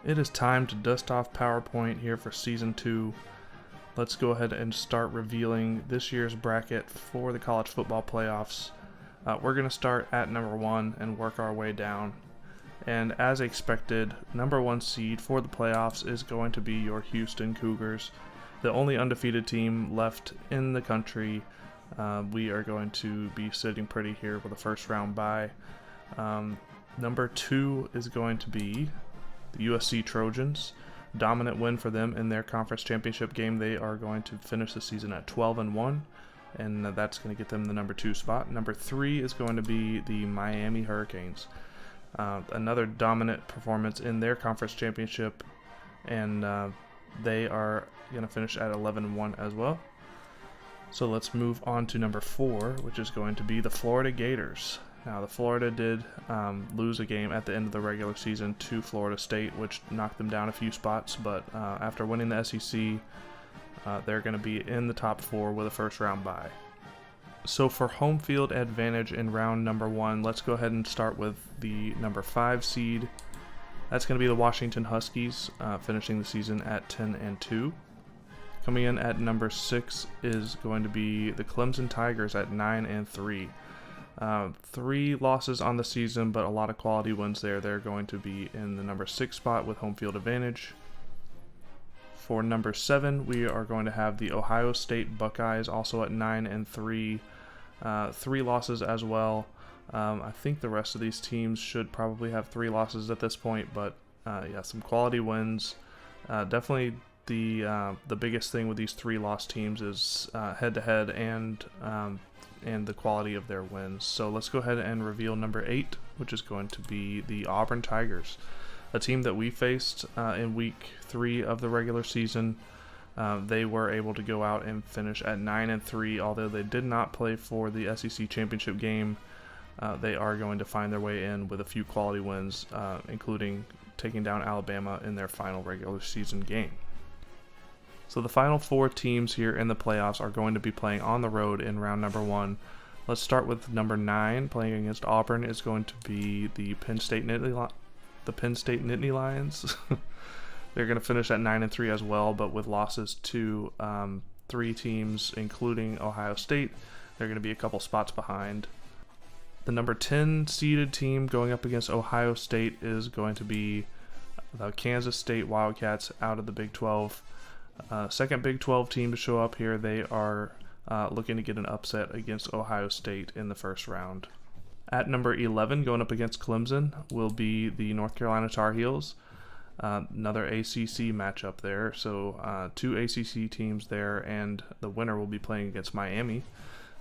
It is time to dust off PowerPoint here for Season 2. Let's go ahead and start revealing this year's bracket for the college football playoffs. We're going to start at number 1 and work our way down. And as expected, number 1 seed for the playoffs is going to be your Houston Cougars, the only undefeated team left in the country. We are going to be sitting pretty here with a first round bye. Number 2 is going to be the USC Trojans. Dominant win for them in their conference championship game. They are going to finish the season at 12-1, and that's going to get them the number 2 spot. Number 3 is going to be the Miami Hurricanes. Another dominant performance in their conference championship, and they are going to finish at 11-1 as well. So let's move on to number 4, which is going to be the Florida Gators. Now, the Florida did lose a game at the end of the regular season to Florida State, which knocked them down a few spots, but after winning the SEC, they're going to be in the top 4 with a first round bye. So for home field advantage in round number 1, let's go ahead and start with the number 5 seed. That's going to be the Washington Huskies, finishing the season at 10-2. Coming in at number 6 is going to be the Clemson Tigers at 9-3. 3 losses on the season, but a lot of quality wins there. They're going to be in the number 6 spot with home field advantage. For number 7, we are going to have the Ohio State Buckeyes, also at 9-3. 3 losses as well. I think the rest of these teams should probably have 3 losses at this point, but yeah, some quality wins. Definitely the biggest thing with these 3 lost teams is head-to-head and the quality of their wins. So let's go ahead and reveal number 8, which is going to be the Auburn Tigers, a team that we faced in week 3 of the regular season. They were able to go out and finish at 9-3, although they did not play for the SEC championship game. They are going to find their way in with a few quality wins, including taking down Alabama in their final regular season game. So the final 4 teams here in the playoffs are going to be playing on the road in round number 1. Let's start with number 9. Playing against Auburn is going to be the Penn State Nittany Lions. They're going to finish at 9-3 as well, but with losses to 3 teams, including Ohio State. They're going to be a couple spots behind. The number 10 seeded team going up against Ohio State is going to be the Kansas State Wildcats out of the Big 12. Second Big 12 team to show up here. They are looking to get an upset against Ohio State in the first round. At number 11, going up against Clemson, will be the North Carolina Tar Heels. Another ACC matchup there. So 2 ACC teams there, and the winner will be playing against Miami.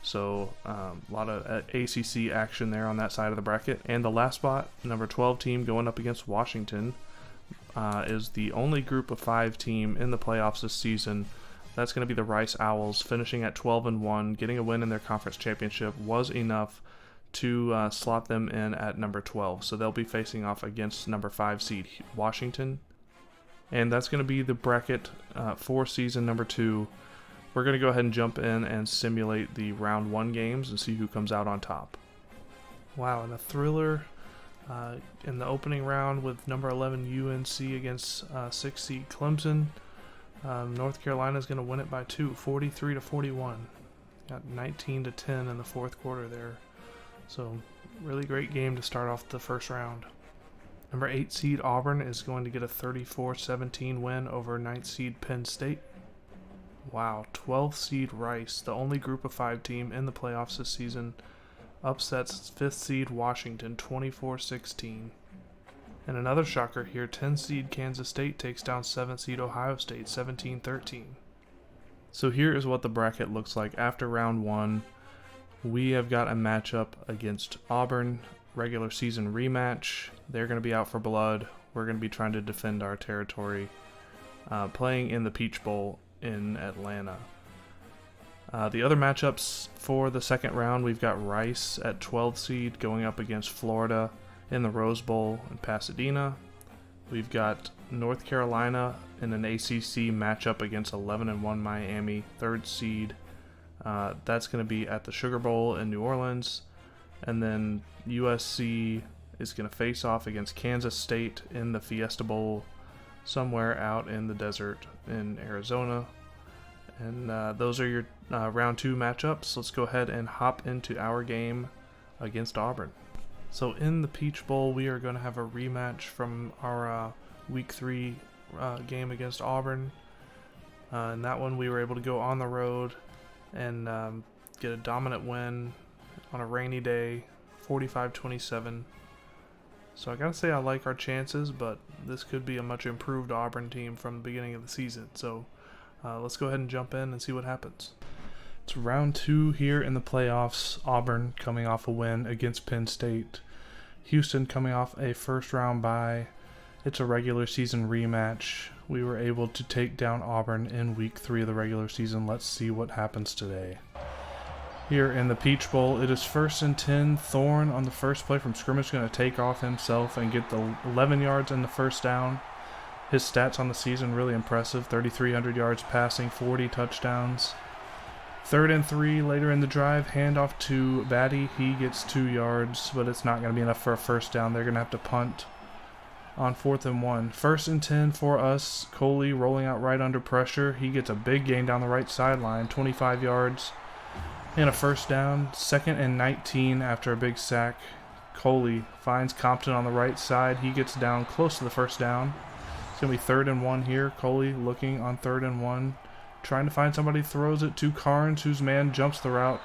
So a lot of ACC action there on that side of the bracket. And the last spot, number 12 team going up against Washington, is the only group of 5 team in the playoffs this season. That's going to be the Rice Owls, finishing at 12-1. Getting a win in their conference championship was enough to slot them in at number 12. So they'll be facing off against number 5 seed Washington. And that's going to be the bracket for season number 2. We're going to go ahead and jump in and simulate the round 1 games and see who comes out on top. Wow, and a thriller in the opening round with number 11 UNC against 6 seed Clemson. North Carolina is going to win it by 2, 43-41. Got 19-10 in the fourth quarter there. So really great game to start off the first round. Number 8 seed Auburn is going to get a 34-17 win over 9th seed Penn State. Wow, 12th seed Rice, the only group of 5 team in the playoffs this season, upsets 5th seed Washington 24-16. And another shocker here, 10 seed Kansas State takes down 7th seed Ohio State 17-13. So here is what the bracket looks like after round 1. We have got a matchup against Auburn, regular season rematch. They're going to be out for blood. We're going to be trying to defend our territory, playing in the Peach Bowl in Atlanta. The other matchups for the second round, we've got Rice at 12 seed going up against Florida in the Rose Bowl in Pasadena. We've got North Carolina in an ACC matchup against 11-1 Miami, 3rd seed. That's going to be at the Sugar Bowl in New Orleans. And then USC is going to face off against Kansas State in the Fiesta Bowl somewhere out in the desert in Arizona. And those are your round 2 matchups. Let's go ahead and hop into our game against Auburn. So in the Peach Bowl, we are going to have a rematch from our week 3 game against Auburn. In that one, we were able to go on the road and get a dominant win on a rainy day, 45-27. So I gotta say I like our chances, but this could be a much improved Auburn team from the beginning of the season. So let's go ahead and jump in and see what happens. It's round 2 here in the playoffs. Auburn coming off a win against Penn State. Houston coming off a first round bye. It's a regular season rematch. We were able to take down Auburn in week 3 of the regular season. Let's see what happens today. Here in the Peach Bowl, it is 1st and 10. Thorne on the first play from scrimmage going to take off himself and get the 11 yards in the first down. His stats on the season really impressive. 3,300 yards passing, 40 touchdowns. 3rd and 3 later in the drive, handoff to Batty. He gets 2 yards, but it's not going to be enough for a first down. They're going to have to punt on 4th and 1. 1st and 10 for us. Coley rolling out right under pressure. He gets a big gain down the right sideline, 25 yards and a first down. 2nd and 19 after a big sack. Coley finds Compton on the right side. He gets down close to the first down. It's going to be 3rd and 1 here. Coley looking on 3rd and 1. Trying to find somebody, throws it to Carnes, whose man jumps the route,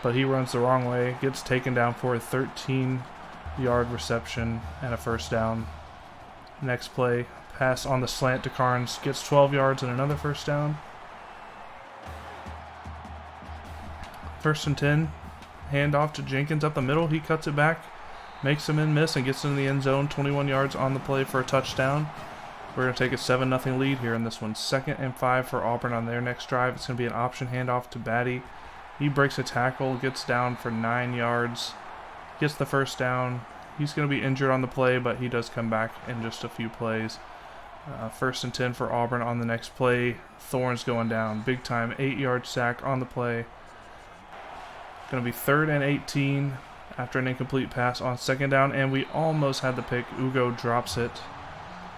but he runs the wrong way. Gets taken down for a 13-yard reception and a first down. Next play, pass on the slant to Carnes. Gets 12 yards and another first down. 1st and 10. Handoff to Jenkins up the middle. He cuts it back, makes him miss, and gets into the end zone. 21 yards on the play for a touchdown. We're going to take a 7-0 lead here in this one. 2nd and 5 for Auburn on their next drive. It's going to be an option handoff to Batty. He breaks a tackle, gets down for 9 yards, gets the first down. He's going to be injured on the play, but he does come back in just a few plays. 1st and 10 for Auburn on the next play. Thorne's going down. Big time 8-yard sack on the play. Going to be 3rd and 18 after an incomplete pass on 2nd down, and we almost had the pick. Ugo drops it.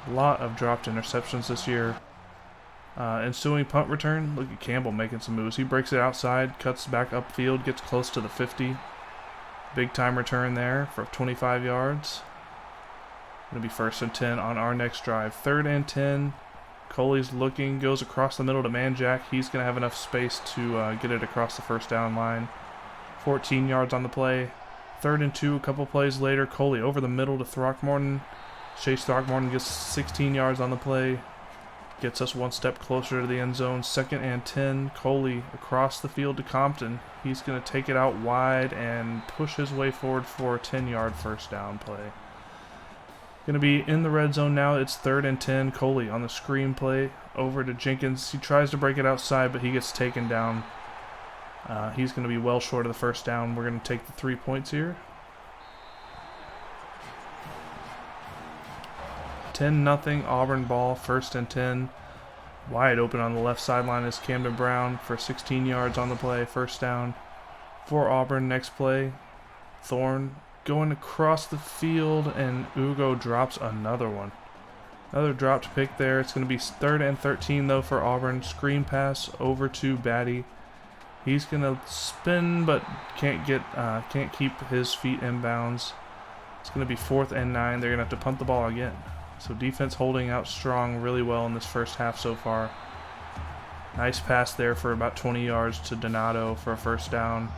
A lot of dropped interceptions this year. Ensuing punt return. Look at Campbell making some moves. He breaks it outside, cuts back upfield, gets close to the 50. Big time return there for 25 yards. Going to be 1st and 10 on our next drive. 3rd and 10. Coley's looking, goes across the middle to Manjack. He's going to have enough space to get it across the first down line. 14 yards on the play. 3rd and 2, a couple plays later. Coley over the middle to Throckmorton. Chase Throckmorton gets 16 yards on the play. Gets us one step closer to the end zone. 2nd and 10. Coley across the field to Compton. He's going to take it out wide and push his way forward for a 10-yard first down play. Going to be in the red zone now. It's 3rd and 10. Coley on the screen play over to Jenkins. He tries to break it outside, but he gets taken down. He's going to be well short of the first down. We're going to take the 3 points here. 10-0 Auburn ball, 1st and 10. Wide open on the left sideline is Camden Brown for 16 yards on the play, first down for Auburn. Next play, Thorne going across the field, and Ugo drops another one. Another dropped pick there. It's going to be 3rd and 13 though for Auburn. Screen pass over to Batty. He's going to spin, but can't keep his feet in bounds. It's going to be 4th and 9. They're going to have to punt the ball again. So defense holding out strong really well in this first half so far. Nice pass there for about 20 yards to Donato for a first down.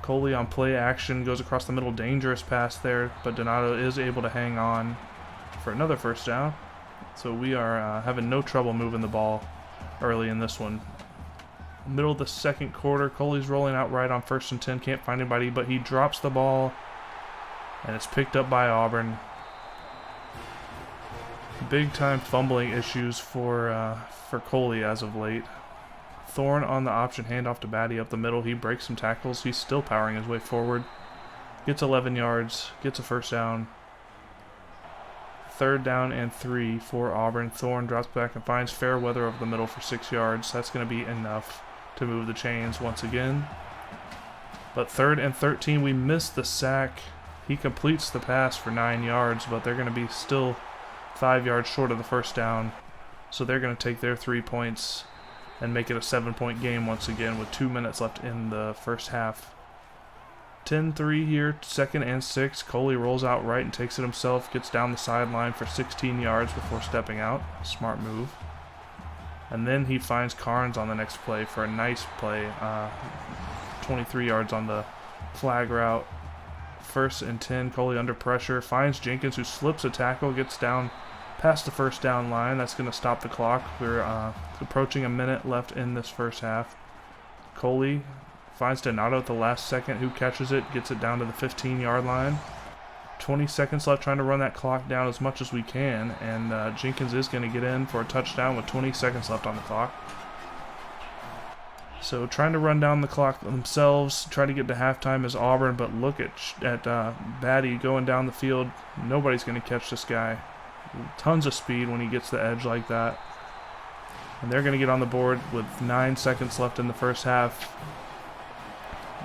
Coley on play action goes across the middle. Dangerous pass there, but Donato is able to hang on for another first down. So we are having no trouble moving the ball early in this one. Middle of the second quarter, Coley's rolling out right on 1st and 10. Can't find anybody, but he drops the ball, and it's picked up by Auburn. Big time fumbling issues for Coley as of late. Thorne on the option handoff to Batty up the middle. He breaks some tackles. He's still powering his way forward. Gets 11 yards. Gets a first down. 3rd down and 3 for Auburn. Thorne drops back and finds Fairweather over the middle for 6 yards. That's going to be enough to move the chains once again. But 3rd and 13, we missed the sack. He completes the pass for 9 yards, but they're going to be still 5 yards short of the first down. So they're going to take their 3 points and make it a 7-point game once again with 2 minutes left in the first half. 10-3 here, 2nd and 6. Coley rolls out right and takes it himself, gets down the sideline for 16 yards before stepping out. Smart move. And then he finds Carnes on the next play for a nice play. 23 yards on the flag route. 1st and 10, Coley under pressure, finds Jenkins, who slips a tackle, gets down past the first down line. That's going to stop the clock. We're approaching a minute left in this first half. Coley finds Donato at the last second, who catches it, gets it down to the 15-yard line. 20 seconds left, trying to run that clock down as much as we can, and Jenkins is going to get in for a touchdown with 20 seconds left on the clock. So trying to run down the clock themselves, try to get to halftime is Auburn, but look at Batty going down the field. Nobody's going to catch this guy. Tons of speed when he gets the edge like that. And they're going to get on the board with 9 seconds left in the first half.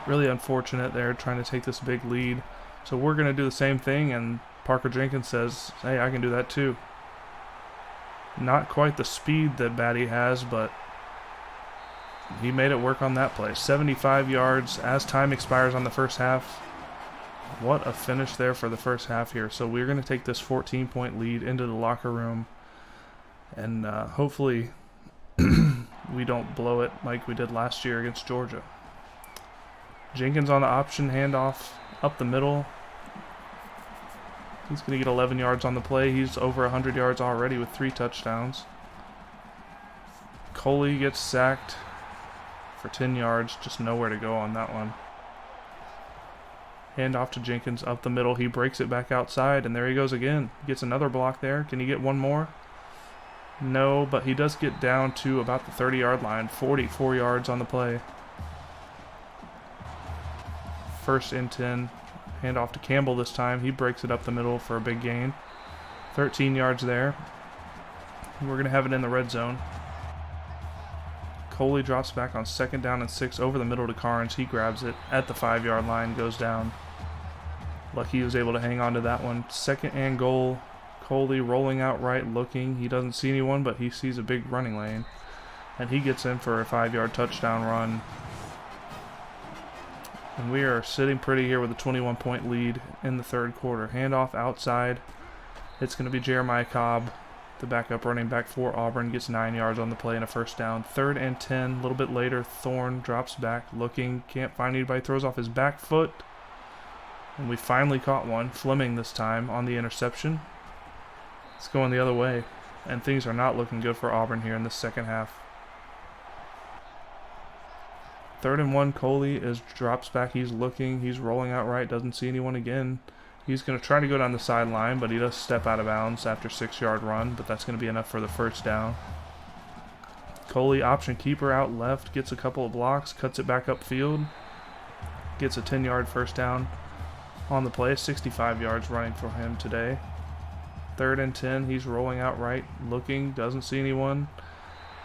Really unfortunate there, trying to take this big lead. So we're going to do the same thing, and Parker Jenkins says, hey, I can do that too. Not quite the speed that Batty has, but he made it work on that play. 75 yards as time expires on the first half. What a finish there for the first half here. So we're going to take this 14-point lead into the locker room, and hopefully we don't blow it like we did last year against Georgia. Jenkins on the option handoff up the middle. He's going to get 11 yards on the play. He's over 100 yards already with 3 touchdowns. Coley gets sacked for 10 yards. Just nowhere to go on that one. Hand off to Jenkins up the middle. He breaks it back outside, and there he goes again. Gets another block there. Can he get one more? No, but he does get down to about the 30-yard line. 44 yards on the play. 1st and 10. Hand off to Campbell this time. He breaks it up the middle for a big gain. 13 yards there. We're going to have it in the red zone. Coley drops back on 2nd down and 6 over the middle to Carnes. He grabs it at the 5-yard line, goes down. Lucky he was able to hang on to that one. 2nd and goal. Coley rolling out right, looking. He doesn't see anyone, but he sees a big running lane. And he gets in for a 5-yard touchdown run. And we are sitting pretty here with a 21-point lead in the 3rd quarter. Handoff outside. It's going to be Jeremiah Cobb, the backup running back for Auburn. Gets 9 yards on the play and a 1st down. 3rd and 10. A little bit later, Thorne drops back, looking. Can't find anybody. Throws off his back foot. And we finally caught one. Fleming this time on the interception. It's going the other way. And things are not looking good for Auburn here in the second half. 3rd and 1, Coley drops back. He's looking. He's rolling out right. Doesn't see anyone again. He's going to try to go down the sideline, but he does step out of bounds after 6-yard run, but that's going to be enough for the 1st down. Coley, option keeper out left, gets a couple of blocks, cuts it back upfield, gets a 10-yard 1st down on the play. 65 yards running for him today. 3rd and 10, he's rolling out right, looking, doesn't see anyone.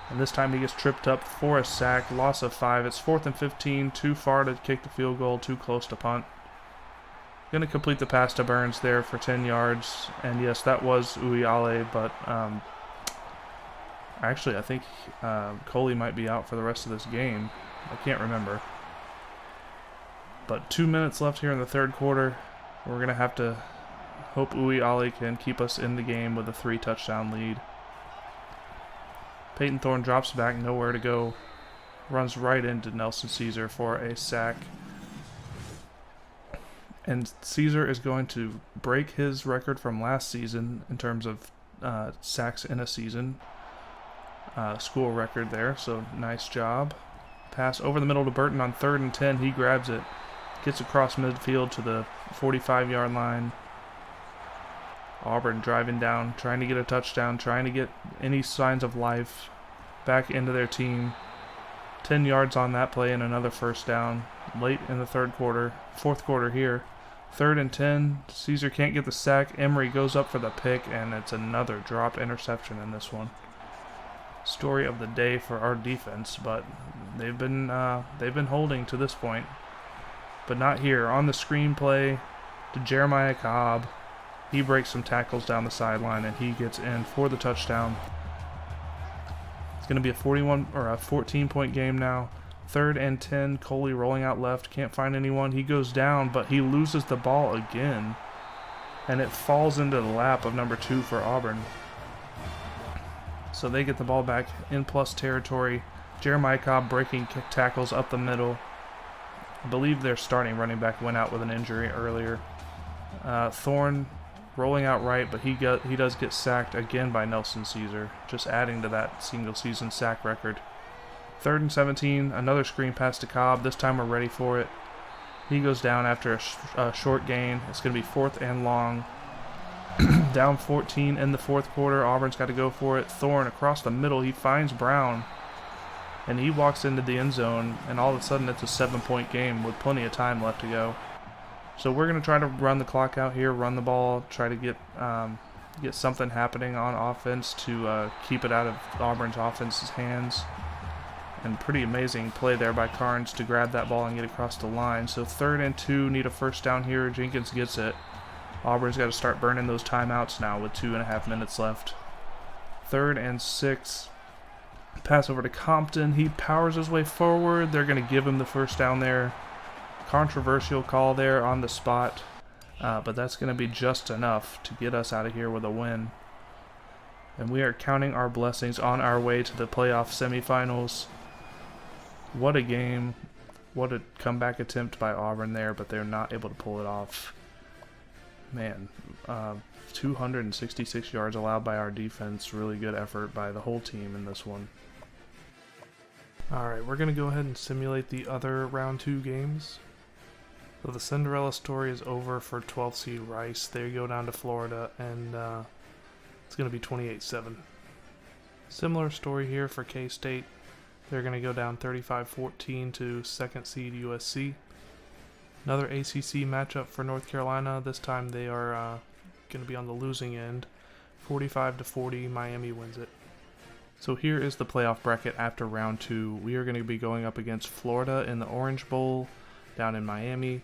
And this time he gets tripped up for a sack, loss of 5. It's 4th and 15, too far to kick the field goal, too close to punt. Going to complete the pass to Burns there for 10 yards. And yes, that was Uiale, but actually I think Coley might be out for the rest of this game. I can't remember. But 2 minutes left here in the 3rd quarter. We're going to have to hope Uiale can keep us in the game with a 3-touchdown lead. Peyton Thorne drops back, nowhere to go. Runs right into Nelson Caesar for a sack. And Caesar is going to break his record from last season in terms of sacks in a season. School record there, so nice job. Pass over the middle to Burton on 3rd and 10. He grabs it. Gets across midfield to the 45-yard line. Auburn driving down, trying to get a touchdown, trying to get any signs of life back into their team. 10 yards on that play and another 1st down late in the 3rd quarter, 4th quarter here. 3rd and 10, Caesar can't get the sack. Emery goes up for the pick, and it's another dropped interception in this one. Story of the day for our defense, but they've been holding to this point, but not here. On the screen play to Jeremiah Cobb. He breaks some tackles down the sideline, and he gets in for the touchdown. It's going to be a 14-point game now. 3rd and 10, Coley rolling out left, can't find anyone. He goes down, but he loses the ball again, and it falls into the lap of number 2 for Auburn. So they get the ball back in plus territory. Jeremiah Cobb breaking tackles up the middle. I believe their starting running back went out with an injury earlier. Thorne rolling out right, but he does get sacked again by Nelson Caesar, just adding to that single-season sack record. 3rd and 17, another screen pass to Cobb. This time we're ready for it. He goes down after a short gain. It's going to be 4th and long. Down 14 in the 4th quarter. Auburn's got to go for it. Thorne across the middle. He finds Brown, and he walks into the end zone, and all of a sudden it's a 7-point game with plenty of time left to go. So we're going to try to run the clock out here, run the ball, try to get something happening on offense to keep it out of Auburn's offense's hands. And pretty amazing play there by Carnes to grab that ball and get across the line. So 3rd and 2, need a first down here. Jenkins gets it. Auburn's got to start burning those timeouts now with 2.5 minutes left. 3rd and 6. Pass over to Compton. He powers his way forward. They're going to give him the first down there. Controversial call there on the spot. But that's going to be just enough to get us out of here with a win. And we are counting our blessings on our way to the playoff semifinals. What a game. What a comeback attempt by Auburn there, but they're not able to pull it off. Man, 266 yards allowed by our defense. Really good effort by the whole team in this one. Alright, we're going to go ahead and simulate the other round 2 games. So the Cinderella story is over for 12th seed Rice. They go down to Florida, and it's going to be 28-7. Similar story here for K-State. They're going to go down 35-14 to 2nd seed USC. Another ACC matchup for North Carolina. This time they are going to be on the losing end. 45-40, Miami wins it. So here is the playoff bracket after round 2. We are going to be going up against Florida in the Orange Bowl down in Miami.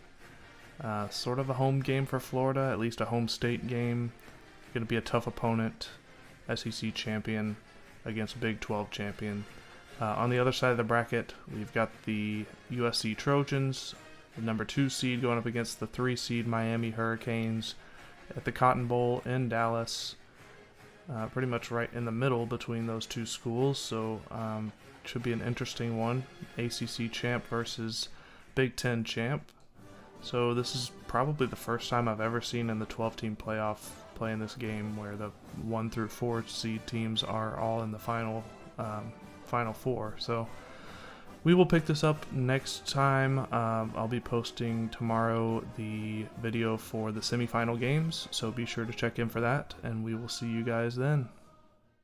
Sort of a home game for Florida, at least a home state game. Going to be a tough opponent. SEC champion against Big 12 champion. On the other side of the bracket, we've got the USC Trojans, the number 2 seed, going up against the 3 seed Miami Hurricanes at the Cotton Bowl in Dallas. Pretty much right in the middle between those two schools, so should be an interesting one. ACC champ versus Big Ten champ. So this is probably the first time I've ever seen in the 12-team playoff playing this game where the 1 through 4 seed teams are all in the final four. So we will pick this up next time. I'll be posting tomorrow the video for the semifinal games, so be sure to check in for that, and we will see you guys then.